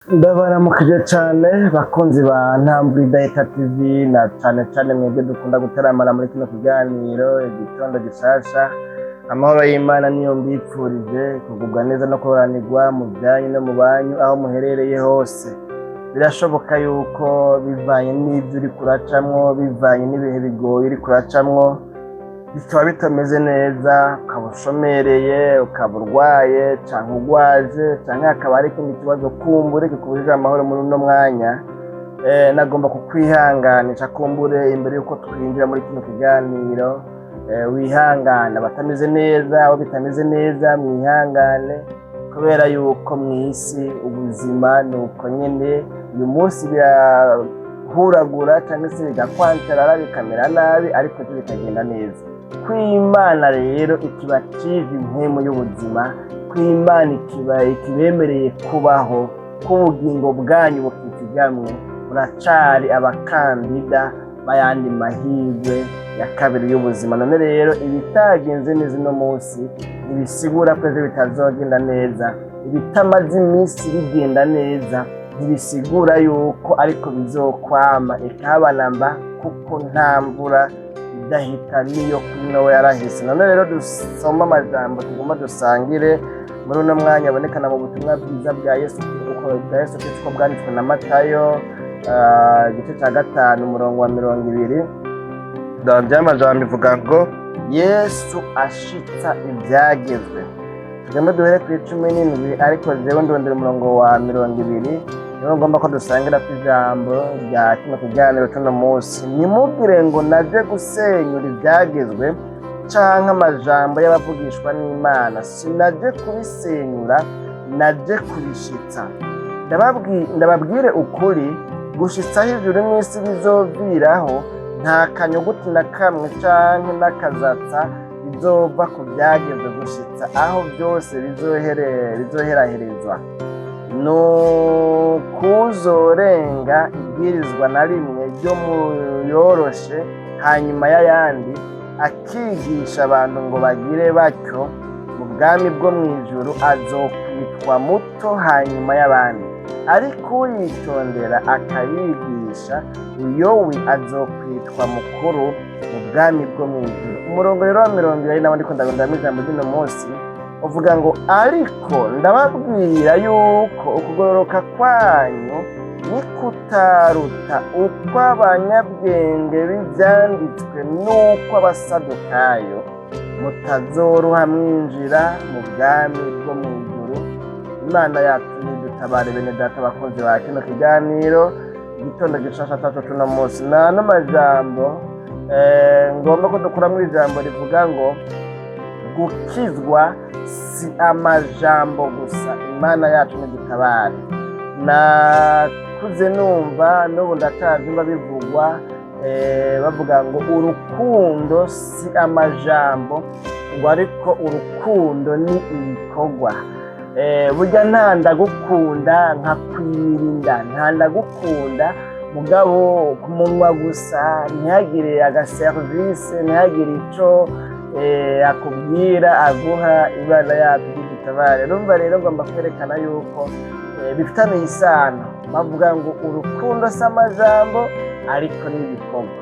Ndabaramukije cyane bakunzi ba Ntambwe Data TV na cyane mwebwe dukunda gutaramana muri kino kiganiro igitondo gishasha. Amahoro y'Imana niyo mbipfurije kugubwa neza no kuranirwa mu byanyu no mu banyu aho muherereye hose. Birashoboka yuko bivanye n'ibyo uri kuracamwo, bivanye n'ibihe bigoye uri kuracamwo, bikaba bitameze neza, ukaba ushomereye, ukaba urwaye cyangwa urwaje cyangwa hakaba hari ikindi kibazo kumbure kikubujije amahoro muri uno mwanya. Nagomba kukwihanganisha kumbure imbere yuko twinjira muri kino kiganiro. Wihangane abatameze neza, abo bitameze neza mwihangane, kubera yuko mu isi ubuzima ni uko nyine. Uyu munsi birahuragura cyangwa se bigakwantarara bikamera nabi, ariko byo bikagenda neza. Kw'Imana rero ikibakije impemu y'ubuzima, kw'Imana ikibemereye kubaho, k'ubugingo bwanyu bukizigamwe, muracari abakandida bayandi mahirwe ya kabiri y'ubuzima. None rero ibitagenze neza uno munsi ntibisigura ko ejo bitazogenda neza, ibitamaze iminsi bigenda neza ntibisigura yuko ariko bizokwama ikabanamba, kuko nta mvura idahita niyo kuri Nowa yarahise. None rero dusoma amajambo tugomba dusangire muri uno mwanya abonekana mu butumwa bwiza bwa Yesu Kristo bwanditswe na Matayo igice cya 5 umurongo wa 20. By'amajambo bivuga ngo Yesu ashitsa ibyagezwe. Tugomba duhere ku 17, ariko jewe ndondera umurongo wa 20. Niyo ngomba ko dusangira ku ijambo rya kino kiganiro cy'uno munsi. Nimubwire ngo naje gusenyura ibyagezwe canke amajambo y'abavugishwa n'Imana. Sinaje kubisenyura, naje kubishitsa. Ndababwire ukuri, gushitsa ijuru n'isi bizoviraho, nta kanyuguti na kamwe canke n'akazatsa bizova ku byagezwe gushitsa aho byose bizoheraherezwa. Nukuzorenga ibwirizwa na rimwe ryo muyoroshe hanyuma y'ayandi, akigisha abantu ngo bagire batyo, mu bwami bwo mu ijuru azokwitwa muto hanyuma y'abandi, ariko uyitondera akayigisha uyo we azokwitwa mukuru mu bwami bwo mu ijuru. Umurongo rero wa 20 nawo ndiko ndagondamo ijambo ry'uno munsi uvuga ngo ariko ndababwira yuko ukugororoka kwanyu nikutaruta ukw'abanyabwenge b'ibyanditswe n'uko abasadukayo, mutazoruha mwinjira mu bwami bwo mu ijuru. Imana yacu nidutabare bene data bakunzi ba kino kiganiro igitondo gishasha cyacu c'uno munsi. N'ano majambo ngomba ko dukura muri ijambo rivuga ngo gukizwa si amajambo gusa. Imana yacu nidutabare. Nakuze numva n'ubu ndacavyumva bivugwa bavuga ngo urukundo si amajambo ngo ariko urukundo ni ibikorwa. Burya nta ndagukunda nka kwirinda, nta ndagukunda mugabo ku munwa gusa, ntihagire agaserivisi, ntihagire ico akubwira aguha. Imana yacu idutabare. Urumva rero ngomba kwerekana yuko bifitaniye isano. Bavuga ngo urukundo si amajambo ariko n'ibikorwa.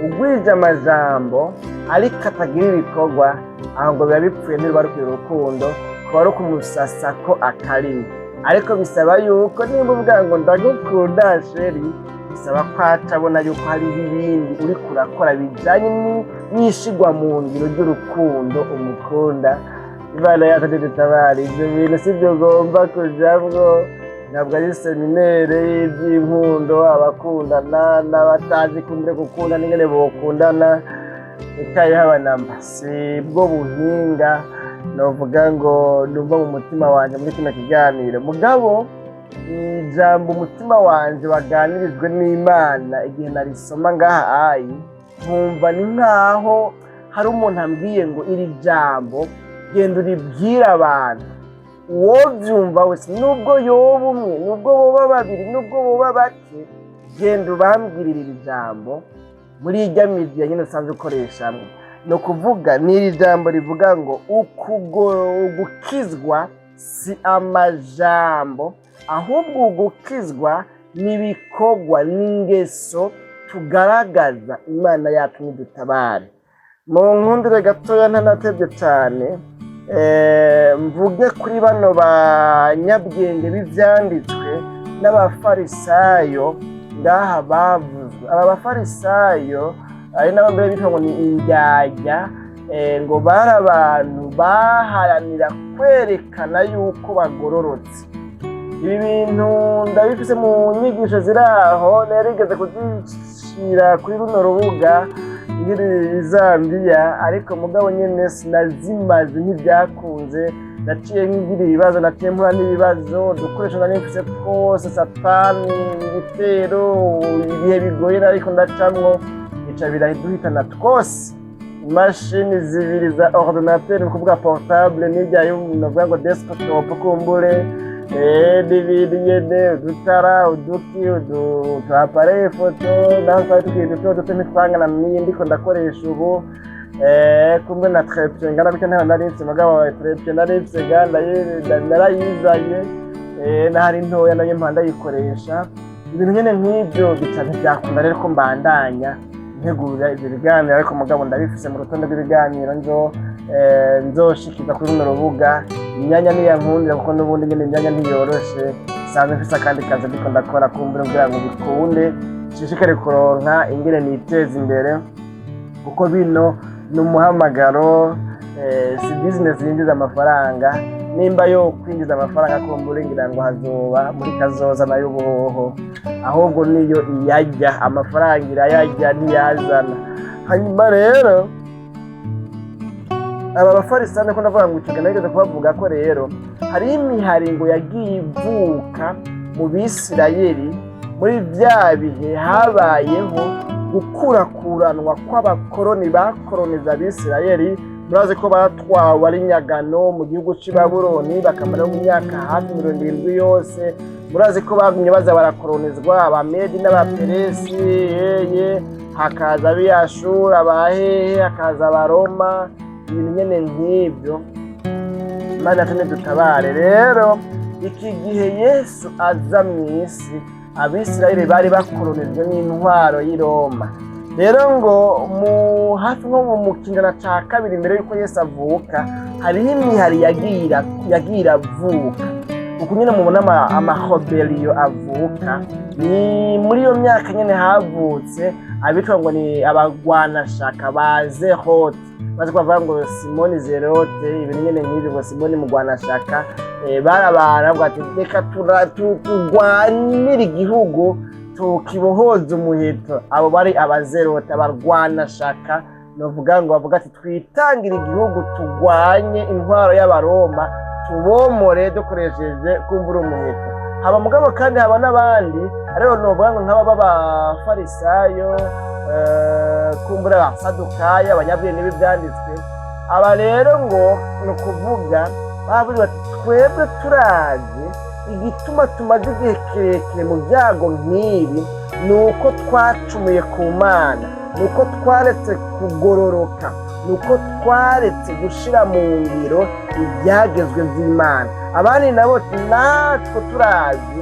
Ugwije amajambo ariko atagira ibikorwa, aho ngo biba bipfuye, ntiruba rukwiye urukundo, kuba ari ukumusasa ko akarimi. Ariko bisaba yuko nimba uvuga ngo ndagukunda sheri, bisaba ko atabona yuko hariho ibindi uri kurakora bijanye n'ishigwa mu ngiro ry'urukundo umukunda. Imana yacu idutabare. Ibyo bintu sibyo ugomba kujamwo. Ntabwo ari seminere y'iby'inkundo, abakundana n'abatazi kumbe gukunda n'ingene bokundana ikayiha namba. Si bwo buhinga novuga ngo numva mu mutima wanje muri kino kiganiro. Mugabo ijambo umutima wanje waganirijwe n'Imana igihe narisoma ngaha nkumva ni nkaho hari umuntu ambwiye ngo iri jambo genda uribwira abantu. Uwo byumva wese, nubwo yoba umwe, nubwo boba babiri, nubwo boba bake, genda ubambwirira iri jambo muri irya media nyine usanzwe ukoreshamwe. No kuvuga n'iri jambo rivuga ngo gukizwa si amajambo ahubwo gukizwa n'ibikorwa n'ingeso tugaragaza Imana yacu nidutabare. Mu nkundire gatoya ntanatebye cyane mvuge kuri bano banyabwenge b'ivyanditswe n'abafarisayo ngaha bavuzwe. Aba bafarisayo ari nabo mbere bitwa ngo ni indyarya, ngo bari abantu baharanira kwerekana yuko bagororotse. Ibi bintu ndabifise mu nyigisho ziri aho, narigeze kuzishira kuri runo rubuga ngiri Zambia, ariko mugabo nyene sinazimaze ntibyakunze. Naciye ngira ibibazo, naciye mpura n'ibibazo, dukoresha nari mfise twose, satani, ibitero, ibihe bigoye ariko ndacamwo, ica biraduhitana twose. Imashini zibiri za ordinateur, ni kuvuga portable, n'irya y'umuntu ngo desktop kumbure, n'ibindi nyene, udutara, uduki, utuappareil photo, naho twari tugiye duto ntitwangana n'iyi ndiko ndakoresha ubu. Kumbe na trepye ngana gutya ntaho narinse, mugabo trepye narinse narayizanye, nahari ntoya nayo mpanda yikoresha. Ibintu nyene nk'ibyo bitatu byakunda rero ko mbandanya ntegura ibyo biganiro, ariko mugabo ndabifise mu rutonde rw'ibiganiro nzoshikiza kuri runo rubuga. Imyanya niya nkundira kuko n'ubundi nyene imyanya ntiyoroshe, sanzwe mfise akandi kazi ndiko ndakora kumbura kugira ngo bikunde nshishikare kuronka ingene niteza imbere, kuko bino n'umuhamagaro, si business yinjiza amafaranga. Nimba yo kwinjiza amafaranga kumbura ngira ngo hazoba muri kazoza nayo boho, ahubwo niyo iyajya amafaranga irayajya ntiyazana. Hanyuma rero aba bafarisayo ko ndavuga ngo ikiga nageze kubavuga ko rero hari imiharingo yagiye ivuka mu Bisirayeli muri bya bihe habayeho gukurakuranwa kw'abakoroni bakoroniza Abisirayeli. Murazi ko batwawe ari nyagano mu gihugu cy'i Babuloni, bakamara mu myaka hafi 70 yose. Murazi ko bagumye baza barakoronizwa Abamedi n'Abaperesi, hakaza Abiyashura, Abahehe, hakaza Abaroma, ibintu nyene nk'ibyo. Imana tune dutabare. Rero iki gihe Yesu aza mw'isi, Abisirayeli bari bakoronijwe n'intwaro y'i Roma. Rero ngo mu hafi nko mu kinyejana ca kabiri mbere yuko Yesu avuka, hariho imihari yagira avuka. Uku nyene mubona amahobeliyo avuka, ni muri iyo myaka nyene havutse abitwa ngo ni abagwanashaka ba Zerote. Bazi kuvuga ngo Simoni Zerote, ibintu nyene nk'ibyo ngo Simoni mugwanashaka. Barabara ngo ati reka turwanire igihugu tukibohoza umuheto. Abo bari abazerote, abarwanashaka, novuga ngo bavuga ati twitangira igihugu tugwanye intwaro y'Abaroma, tubomore dukoresheje kumbura umuheto. Haba mugabo kandi haba n'abandi ariho novuga ngo nk'aba b'abafarisayo, kumbura abasadukayo, abanyabwenge b'ibyanditswe. Aba rero ngo ni ukuvuga bavuga bati twebwe turazi igituma tumaze igihe kirekire mu byago nk'ibi, ni uko twacumuye ku Mana, ni uko twaretse kugororoka, ni uko twaretse gushira mu ngiro ibyagezwe by'Imana. Abandi nabo natwe turazi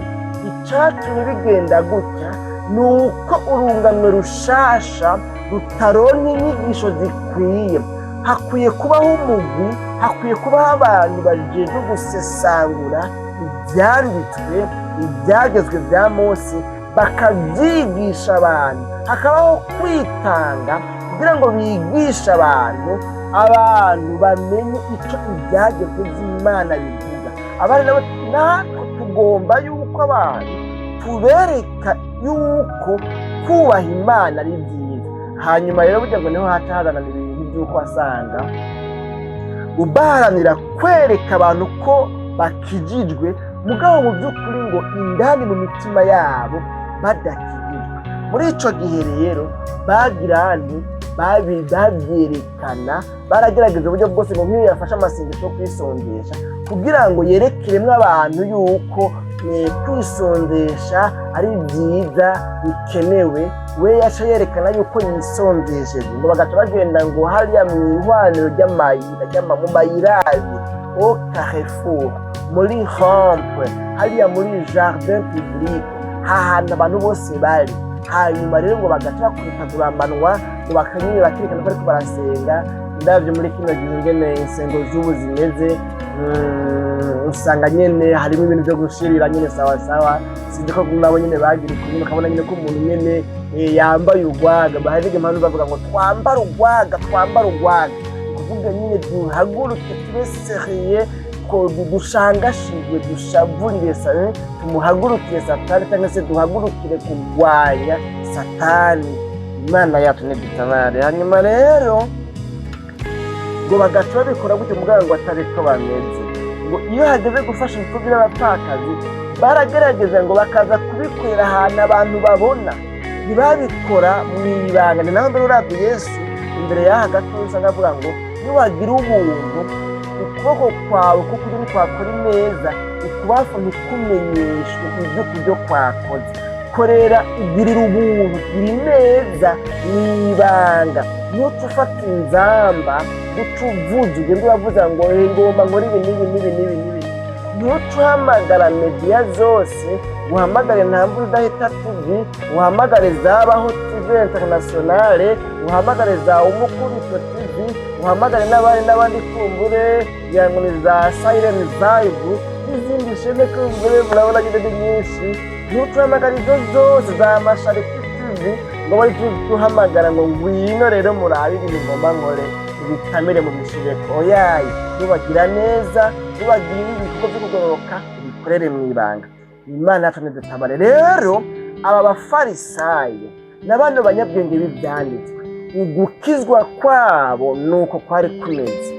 icatumye bigenda gutya, ni uko urungano rushasha rutaronka inyigisho zikwiye. Hakwiye kubaho umugwi, hakwiye kubaho abantu bajejwe gusesangura ibyanditswe, ibyagezwe bya Mose, bakabyigisha abantu. Hakabaho kwitanga kugira ngo bigishe abantu bamenye icyo ibyagezwe by'Imana bivuga. Abandi nabo natwe tugomba yuko abantu tubereka yuko kubaha Imana ari byiza. Hanyuma rero burya ngo niho hatahazana ibintu by'uko wasanga ubaharanira kwereka abantu ko bakijijwe, mugabo mu by'ukuri ngo indani mu mitima yabo badakijijwe. Muri ico gihe rero babyerekana, baragerageza uburyo bwose ngo nk'iyo yafashe amasengesho yo kwisondesha kugira ngo yerekeremwo abantu yuko kwisondesha ari byiza bikenewe. We yaca yerekana yuko yisondesheje, ngo bagaca bagenda ngo hariya mu ihwaniro mu mayira abiri au Carrefour, muri rompe, hariya muri jardin public, hahantu abantu bose bari. Hanyuma rero ngo bagaca bakubitagurambanwa ngo bakanyine bakerekana ko ariko barasenga. Ndabyo muri kino gihe ingene insengo z'ubu zimeze, usanga nyene harimo ibintu byo gushirira nyene sawa sawa. Sinzi ko nabo nyene bagira ukuri, bakabona nyene ko umuntu nyene yambaye urwaga. Bahari impamvu bavuga ngo twambara urwaga, kuvuga nyine duhaguruke tube seriye, ko dushangashijwe, dushavurire tumuhagurukire Satani, cyangwa se duhagurukire kurwanya Satani. Imana yacu nidutabare. Hanyuma rero ngo bagaca babikora gutyo muganga ngo atari ko bameze. Ngo iyo hageze gufasha imfubyi n'abapfakazi baragerageza ngo bakaza kubikorera ahantu abantu babona, ntibabikora mu ibanga. Ni naho mbere urabye Yesu imbere y'aha gato usanga avuga ngo niwagira ubuntu ukuboko kwawe kuko uri kwakora neza, ukubafu ntikumenyeshwe ibyo kwakoze. Korera ugirira ubuntu, iri neza mwibanga. Nuko ufata inzamba ucuvuze ugende uravuga ngo ngomba nkora ibi. Ntuhamagara media zose, uhamagare Ntambulidahita TV, uhamagare Zabaho TV Internationale, uhamagare za Umukubito TV, uhamagare n'abandi kumbure yangone za Siren Vibe n'izindi shene kumbure murabona gide nyinshi. Ntuhamagara izo zose za Mashariki TV ngo bari duhamagara ngo ngwino rero murabe ibintu ngomba nkore bitamere mu mishireko. Oyayi, nubagira neza, nubagira ibikorwa byo kugororoka bikorere mu ibanga. Imana yacu nidutabare. Rero aba bafarisayo n'abandi banyabwenge b'ibyanditswe, ugukizwa kwabo nuko kwari kumeze.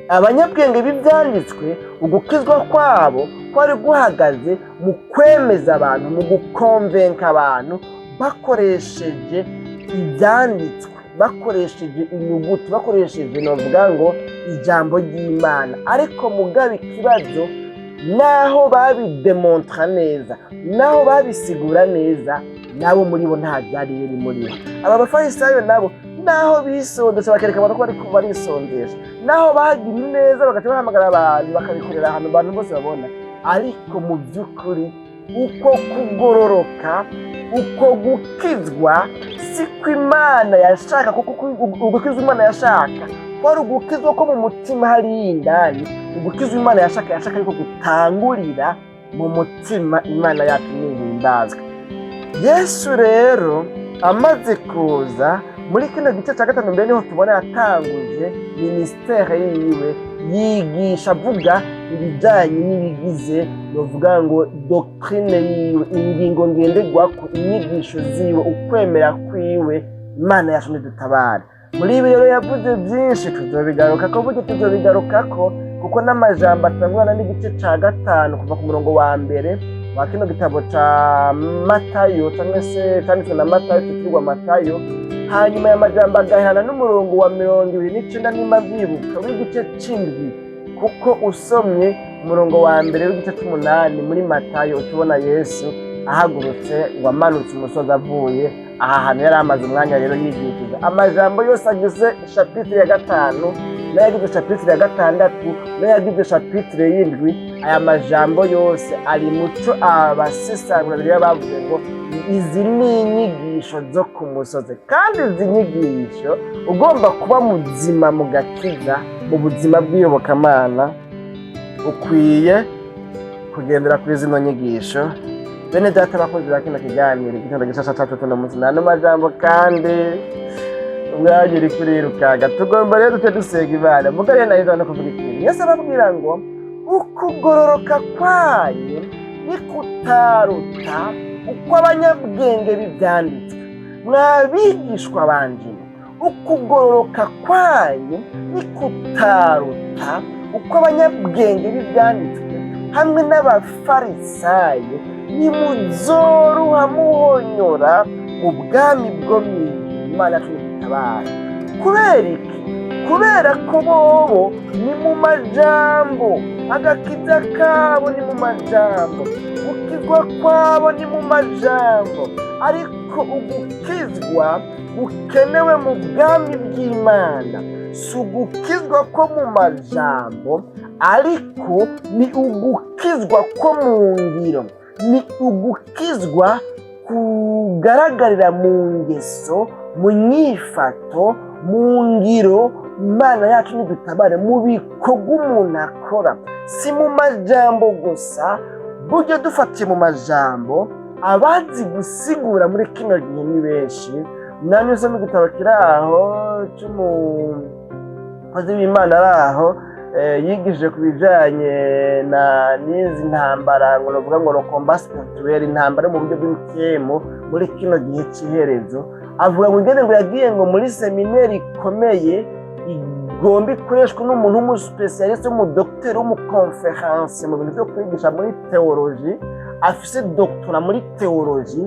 Abanyabwenge b'ibyanditswe, ugukizwa kwabo kwari guhagaze mu kwemeza abantu, mu gukonvenka abantu bakoresheje ibyanditswe, bakoresheje inyuguti, bakoresheje novuga ngo ijambo ry'Imana. Ariko mugabe ikibazo, naho babidemontra neza, naho babisigura neza, nabo muri bo nta byari biri muri bo. Aba bafarisayo nabo naho bisondesha bakereka abantu ko ariko barisondesha, naho bagira neza bagaca bahamagara abantu bakabikorera ahantu abantu bose babona, ariko mu by'ukuri uko kugororoka, uko gukizwa siko Imana yashaka. Kuko ugukizwa Imana yashaka kwari ugukizwa ko mu mutima hari indani. Ugukizwa Imana yashaka ariko gutangurira mu mutima. Imana yacu nihimbazwe. Yesu rero amaze kuza muri kino gice cya gatanu, mbere niho tubona yatanguje ministere yiwe, yigisha avuga ibijyanye n'ibigize novuga ngo doctrine yiwe, ingingo ngenderwako, inyigisho ziwe, ukwemera kwiwe. Imana yacu nidutabare. Muri ibi rero yavuze byinshi, tuzobigarukako kuko n'amajambo atangwana n'igice cya gatanu kuva ku murongo wa mbere wa kino gitabo cya Matayo, cyangwa se cyanditswe na Matayo, cyitwa Matayo. Hanyuma ya majambo agahana n'umurongo wa 29 nimba byibuka w'igice c'indwi, kuko usomye umurongo wa mbere w'igice c'8 muri Matayo utubona Yesu ahagurutse wamanutse umusozi avuye aha hantu yari amaze umwanya rero yigishije. Amajambo yose agize chapitre ya 5 n'ayagize chapitre ya 6 n'ayagize chapitre y'indwi, aya majambo yose ari muco abasesangura biri bavuze ngo izi ni inyigisho zo ku musozi. Kandi izi nyigisho ugomba kuba muzima mu gakiza, mu buzima bw'iyobokamana, ukwiye kugendera kuri zino nyigisho. Bene data bakozi ba kino kiganiro, igitondo gishasha cyacu tuno munsi n'ano majambo kandi umwanya uri kurirukaga. Tugomba rero dusenga Imana. Mugari nahiza no kuvuga ikintu. Yesu arabwira ngo ukugororoka kwanyu ni kutaruta uko abanyabwenge b'ibyanditswe mwabigishwa banje. Ukugororoka kwanyu ni kutaruta uko abanyabwenge b'ibyanditswe hamwe n'abafarisayo nimuzoruha muhonyora mu bwami bwo mw'ijuru. Imana tuyitabare. Kubera iki? Kubera ko bobo ni mu majambo, agakiza kabo ni mu majambo, gukizwa kwabo ni mu majambo, ariko ugukizwa gukenewe mu bwami bw'Imana si ugukizwa ko mu majambo, ariko ni ugukizwa ko mu ngiro, ni ugukizwa kugaragarira mu ngeso, mu nyifato, mu ngiro. Imana yacu nidutabare mu bikorwa umuntu akora, si mu majambo gusa. Buryo dufatiye mu majambo, abazi gusigura muri kino gihe ni benshi. Namwe usoma igitabo kiri aho cy'umukozi w'Imana ari aho yigishije ku bijyanye n'izi ntambara, ngo navuga ngo no combat spirituel, intambara mu buryo bw'imikemo muri kino gihe cy'iherezo. Avuga ngo ngene ngo yagiye ngo muri seminari ikomeye igomba ikoreshwa n'umuntu w'umusipesiyaliste, w'umudokiteri, w'umukonferanse mu bintu byo kwigisha muri teoloji, afise doktora muri teoloji.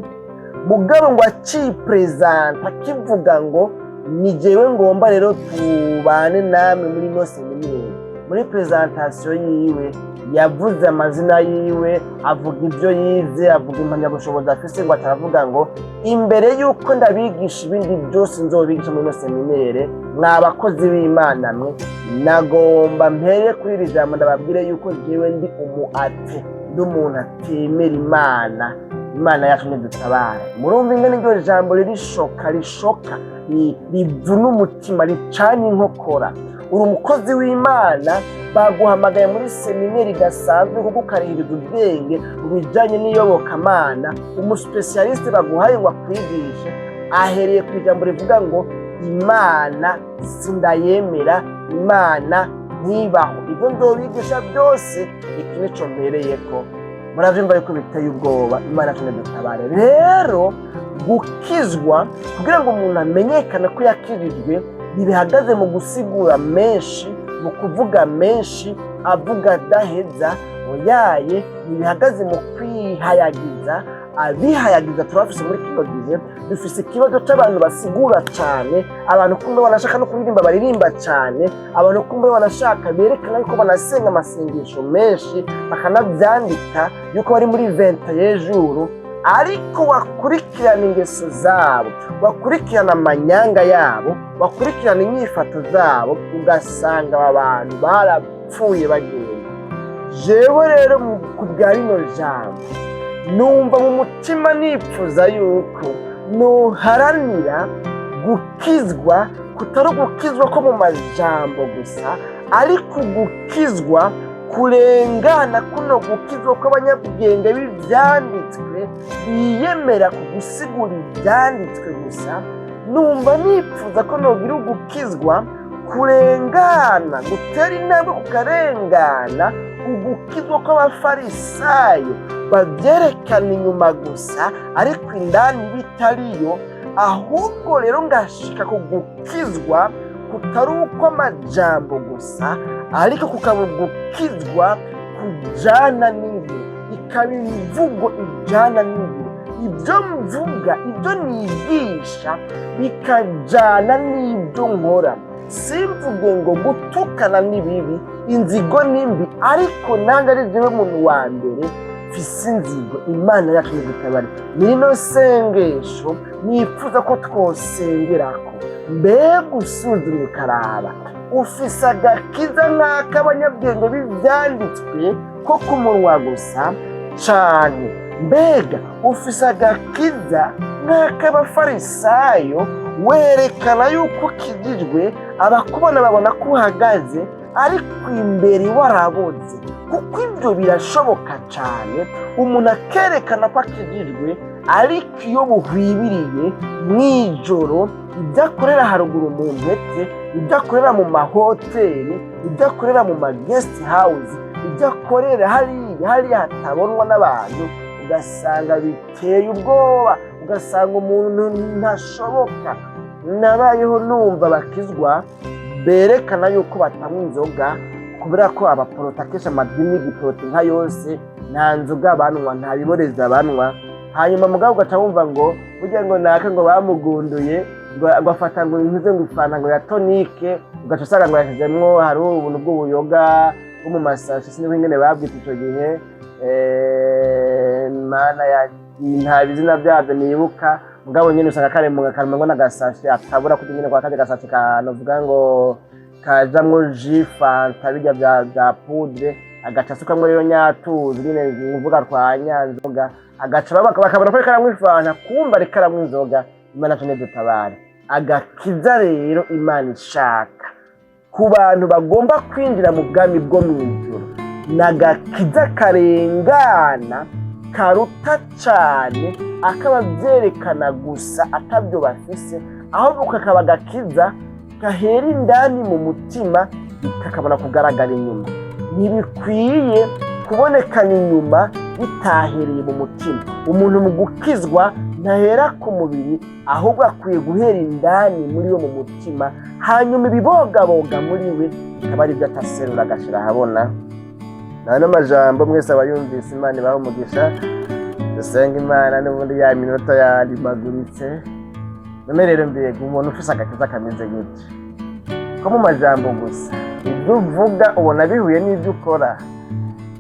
Mugabo ngo acipresenta akivuga ngo ni jewe ngomba rero tubane namwe muri no seminari. Muri presentation yiwe yavuze amazina yiwe, avuga ibyo yize, avuga impamyabushobozi afise, ngo ataravuga ngo imbere y'uko ndabigisha ibindi byose nzobigisha muri no seminari, mwabakozi b'Imana mwe, nagomba mpere kuri iri jambo ndababwire yuko jewe ndi umuate, ndi umuntu atemera Imana. Imana yacu nidutabare. Murumva ingene iryo jambo rishoka rivuna umutima, ricana inkokora. Uri umukozi w'Imana, baguhamagaye muri seminari gasanzwe kuko ukarihiriza ubwenge mu bijyanye n'iyobokamana. Umusipesiyaliste baguhaye ngo akwigishe ahereye ku ijambo rivuga ngo Imana sindayemera, Imana ntibaho. Ibyo nzobigisha byose iki nico mpereyeko. Muravyumva yuko biteye ubwoba. Imana yacu nidutabare. Rero gukizwa, kugira ngo umuntu amenyekane ko yakirijwe, ntibihagaze mu gusigura menshi, mu kuvuga menshi, avuga adaheza, oyaye, ntibihagaze mu kwihayagiza. Abihayagiza turabafise muri kino gihe. Dufise ikibazo c'abantu basigura cyane, abantu kumbe banashaka no kuririmba baririmba cyane, abantu kumbe banashaka berekana yuko banasenga amasengesho menshi, bakanavyandika yuko bari muri 20 y'ejuru, ariko wakurikirana ingeso zabo, wakurikirana amanyanga yabo, wakurikirana inyifato zabo, ugasanga abantu barapfuye bagenda. Jewe rero mu kubwa rino jambo numva mu mutima nipfuza yuko nuharanira gukizwa, kutari gukizwa ko mu majambo gusa, ariko gukizwa kurengana, kuno gukizwa kw'abanyabwenge b'ivyanditswe biyemera kugusigura ivyanditswe gusa. Numva nipfuza ko nogira ugukizwa kurengana, gutera intambwe kukarengana ugukizwa kw'abafarisayo babyerekana inyuma gusa, ariko indani bitariyo. Ahubwo rero ngashika kugukizwa kutari ukw'amajambo gusa, ariko kukaba ugukizwa kujana n'ingiro, ikaba imvugo ijana n'ingiro. Ibyo mvuga, ibyo nigisha bikajana n'ibyo nkora. Simvuge ngo gutukana ni bibi, inzigo ni mbi, ariko nanjye ari jewe muntu wa mbere mfise inzigo. Imana yacu nidutabare. Nino sengesho nipfuza ko twosengerako. Mbega usuzumye ukaraba, ufise agakiza nk'ak'abanyabwenge b'ivyanditswe ko ku munwa gusa, canke mbega ufise agakiza nk'ak'abafarisayo werekana yuko ukijijwe, abakubona babona ko uhagaze, ariko imbere waraboze? Kuko ibyo birashoboka cyane, umuntu akerekana ko akijijwe, ariko iyo buhwibiriye mw'ijoro, ibyo akorera haruguru mu mpete, ibyo akorera mu mahoteli, ibyo akorera mu maguest house, ibyo akorera hariya hatabonwa n'abantu, ugasanga biteye ubwoba, ugasanga umuntu ntashoboka. Nabayeho numva bakizwa berekana yuko batanywa inzoga, kubera ko abaporota kesha amadini giporota nka yose nta nzoga banywa, nta biboreza banywa. Hanyuma mugabo ugaca wumva ngo burya ngo naka ngo bamugunduye, ngo agafata ngo intuze ngo ifana ngo ya tonike, ugaca usanga ngo yashizemwo hari ubuntu bw'ubuyoga bwo mu masashi, sinzi ingene babwita ico gihe. Mana ya nta bizina byavyo nibuka, mugabo nyene usanga kare mu gakaruma ngo n'agasashi atabura kugira nyene kwa kaje gasashi kanovuga ngo bikajamwo ji, fanta, birya bya poudre, agaca asukamwo rero nyatuzi nyine mvuga twa nyanzoga, agaca bakabona ko rikaramwo ifanta, kumva rikaramwo inzoga. Imana tune dutabare. Agakiza rero Imana ishaka ku bantu bagomba kwinjira mu bwami bwo mw'ijuru, n'agakiza karengana karuta cyane, akaba byerekana gusa atabyo bafise, ahubwo kakaba agakiza gahera indani mu mutima kakabona kugaragara inyuma. Ntibikwiye kubonekana inyuma bitahereye mu mutima. Umuntu mu gukizwa ntahera ku mubiri, ahubwo akwiye guhera indani muri wo mu mutima, hanyuma ibibogaboga muri we bikaba ari byo ataserura agashira ahabona. Nano majambo mwese abayumvise Imana ibahe umugisha. Dusenga Imana n'ubundi ya minota yarimaguritse. None rero mbega umuntu ufise agakiza kameze gute? Ko mu majambo gusa ibyo uvuga ubona bihuye n'ibyo ukora,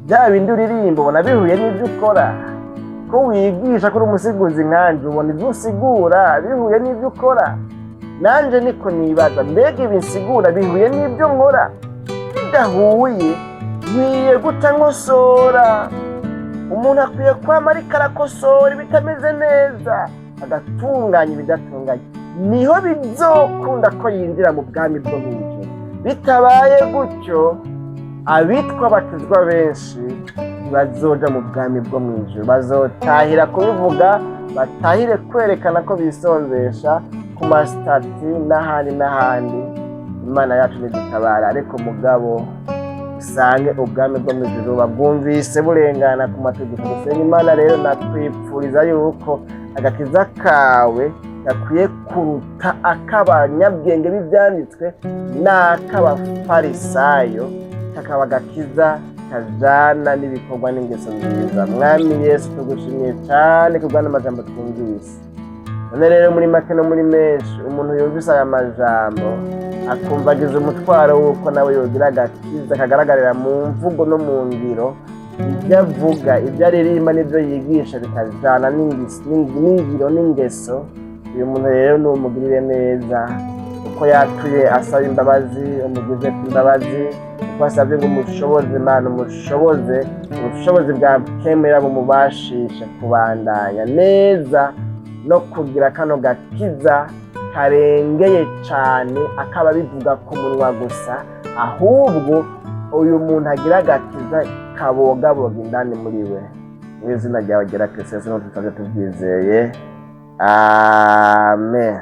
bya bindi uririmba ubona bihuye n'ibyo ukora, ko wigisha kuri umusiguzi nkanje ubona ibyo usigura bihuye n'ibyo ukora. Nanje niko nibaza, mbega ibinsigura bihuye n'ibyo nkora? Bidahuye nkwiye guta nkosora. Umuntu akwiye kwama ariko arakosora ibitameze neza, agatunganya ibidatunganye, niho bizokunda ko yinjira mu bwami bwo mw'ijuru. Bitabaye gutyo, abitwa bakizwa benshi bazoja mu bwami bwo mw'ijuru, bazotahira kubivuga, batahire kwerekana ko bisonzesha ku masitati n'ahandi. Imana yacu nidutabara. Ariko mugabo usange ubwami bwo mw'ijuru babwumvise burengana ku mategeko. Dusenga Imana rero natwipfuriza yuko agakiza kawe gakwiye kuruta ak'abanyabwenge b'ibyanditswe n'ak'abafarisayo, kakaba agakiza kajana n'ibikorwa n'ingeso nziza. Mwami Yesu tugushimiye cyane kubwana amajambo twumvise. None rero muri make no muri menshi, umuntu yumvise aya majambo akumva agize umutwaro w'uko nawe yogira agakiza kagaragarira mu mvugo no mu ngiro, ibyo avuga, ibyo aririmba n'ibyo yigisha bikajana n'ingiro n'ingeso. Uyu muntu rero numugirire neza, uko yatuye asaba imbabazi umugize imbabazi, uko asabye ngo umushoboze Imana umushoboze, ubushobozi bwa kemera bumubashisha kubandanya neza no kugira kano gakiza karengeye cyane, akaba bivuga ku munwa gusa, ahubwo uyu muntu agira agakiza kabogaboga indani muri we. Mu izina ryawe gera Kristo Yesu tubyizeye. Amen.